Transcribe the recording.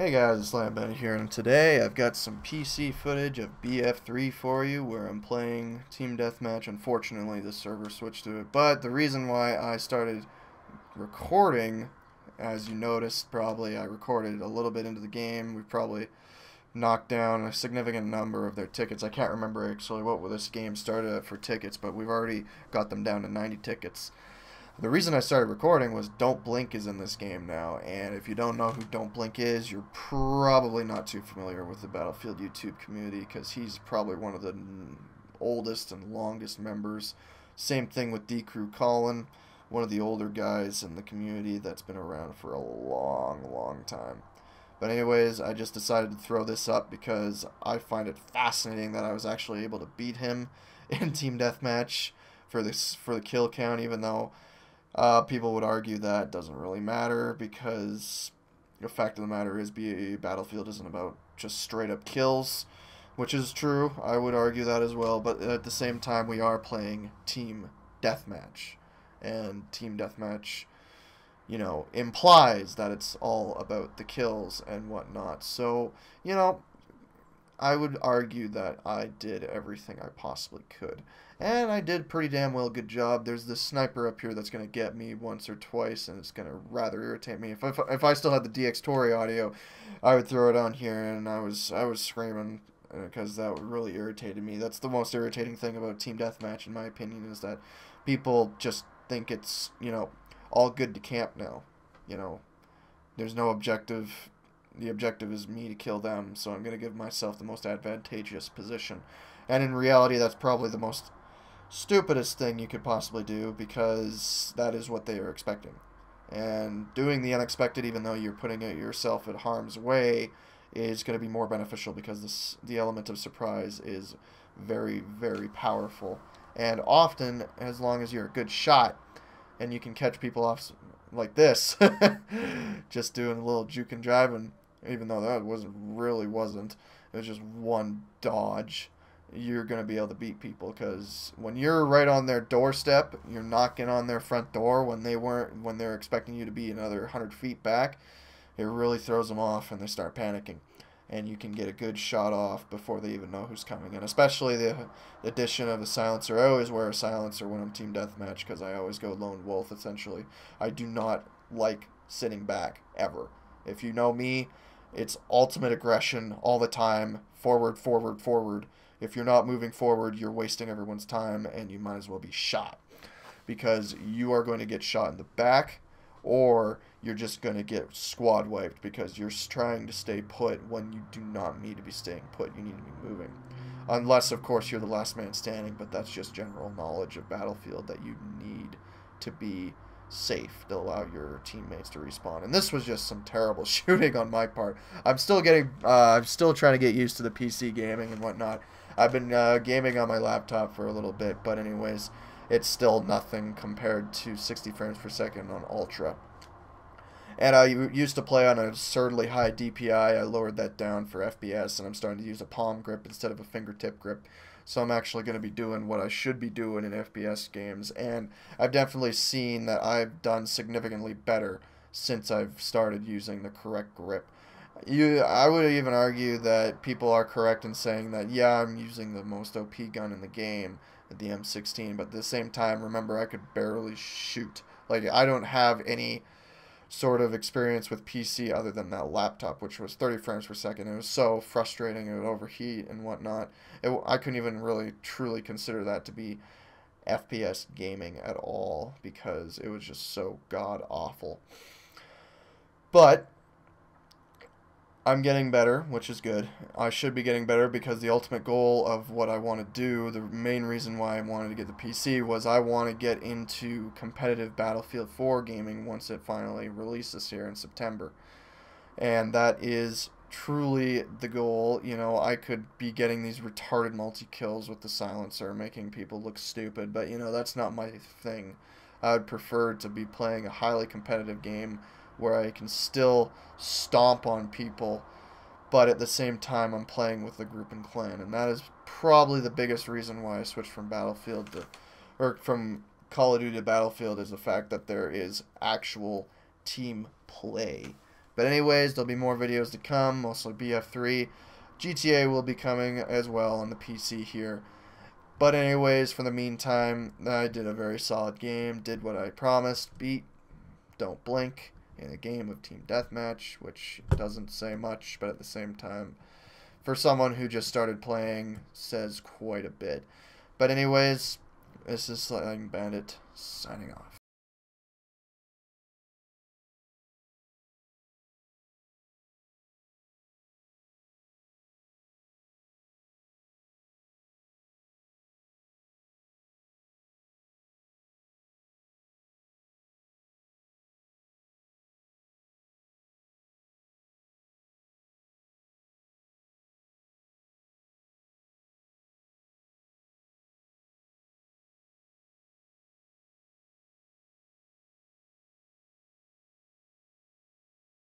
Hey guys, it's Lambert here, and today I've got some PC footage of BF3 for you where I'm playing Team Deathmatch. Unfortunately, the server switched to it, but the reason why I started recording, as you noticed probably, I recorded a little bit into the game. We probably knocked down a significant number of their tickets. I can't remember actually what this game started at for tickets, but we've already got them down to 90 tickets. The reason I started recording was Don't Blink is in this game now, and if you don't know who Don't Blink is, you're probably not too familiar with the Battlefield YouTube community, because he's probably one of the oldest and longest members. Same thing with D-Crew Colin, one of the older guys in the community that's been around for a long time. But anyways, I just decided to throw this up because I find it fascinating that I was actually able to beat him in Team Deathmatch for the kill count, even though people would argue that doesn't really matter, because the fact of the matter is Battlefield isn't about just straight up kills, which is true. I would argue that as well, but at the same time we are playing Team Deathmatch, and Team Deathmatch, you know, implies that it's all about the kills and whatnot. So, you know, I would argue that I did everything I possibly could. And I did pretty damn well good job. There's this sniper up here that's going to get me once or twice, and it's going to rather irritate me. If I still had the DX Tory audio, I would throw it on here, and I was screaming because that really irritated me. That's the most irritating thing about Team Deathmatch, in my opinion, is that people just think it's, you know, all good to camp now. You know, there's no objective. The objective is me to kill them, so I'm going to give myself the most advantageous position. And in reality, that's probably the most stupidest thing you could possibly do, because that is what they are expecting. And doing the unexpected, even though you're putting yourself at harm's way, is going to be more beneficial, because the element of surprise is very powerful. And often, as long as you're a good shot and you can catch people off like this, just doing a little juke and jiving, even though that wasn't, it was just one dodge, you're going to be able to beat people. Because when you're right on their doorstep, you're knocking on their front door when they're expecting you to be another 100 feet back, it really throws them off and they start panicking, and you can get a good shot off before they even know who's coming. And especially the addition of a silencer. I always wear a silencer when I'm Team Deathmatch, because I always go lone wolf, essentially. I do not like sitting back, ever. If you know me, it's ultimate aggression all the time. Forward. If you're not moving forward, you're wasting everyone's time, and you might as well be shot, because you are going to get shot in the back, or you're just going to get squad wiped because you're trying to stay put when you do not need to be staying put. You need to be moving. Unless, of course, you're the last man standing, but that's just general knowledge of Battlefield, that you need to be safe to allow your teammates to respawn. And this was just some terrible shooting on my part. I'm still trying to get used to the PC gaming and whatnot. I've been gaming on my laptop for a little bit, but anyways, it's still nothing compared to 60 frames per second on Ultra. And I used to play on an absurdly high DPI. I lowered that down for FPS, and I'm starting to use a palm grip instead of a fingertip grip. So I'm actually going to be doing what I should be doing in FPS games. And I've definitely seen that I've done significantly better since I've started using the correct grip. I would even argue that people are correct in saying that, yeah, I'm using the most OP gun in the game, the M16, but at the same time, remember, I could barely shoot. Like, I don't have any sort of experience with PC other than that laptop, which was 30 frames per second. It was so frustrating. It would overheat and whatnot. I couldn't even really truly consider that to be FPS gaming at all, because it was just so god awful. But I'm getting better, which is good. I should be getting better, because the ultimate goal of what I want to do, the main reason why I wanted to get the PC, was I want to get into competitive Battlefield 4 gaming once it finally releases here in September. And that is truly the goal. You know, I could be getting these retarded multi-kills with the silencer, making people look stupid, but, you know, that's not my thing. I would prefer to be playing a highly competitive game where I can still stomp on people, but at the same time I'm playing with the group and clan. And that is probably the biggest reason why I switched from from Call of Duty to Battlefield, is the fact that there is actual team play. But anyways, there'll be more videos to come, mostly BF3. GTA will be coming as well on the PC here. But anyways, for the meantime, I did a very solid game, did what I promised, beat Don't Blink in a game of Team Deathmatch, which doesn't say much, but at the same time, for someone who just started playing, says quite a bit. But anyways, this is Lightning Bandit signing off.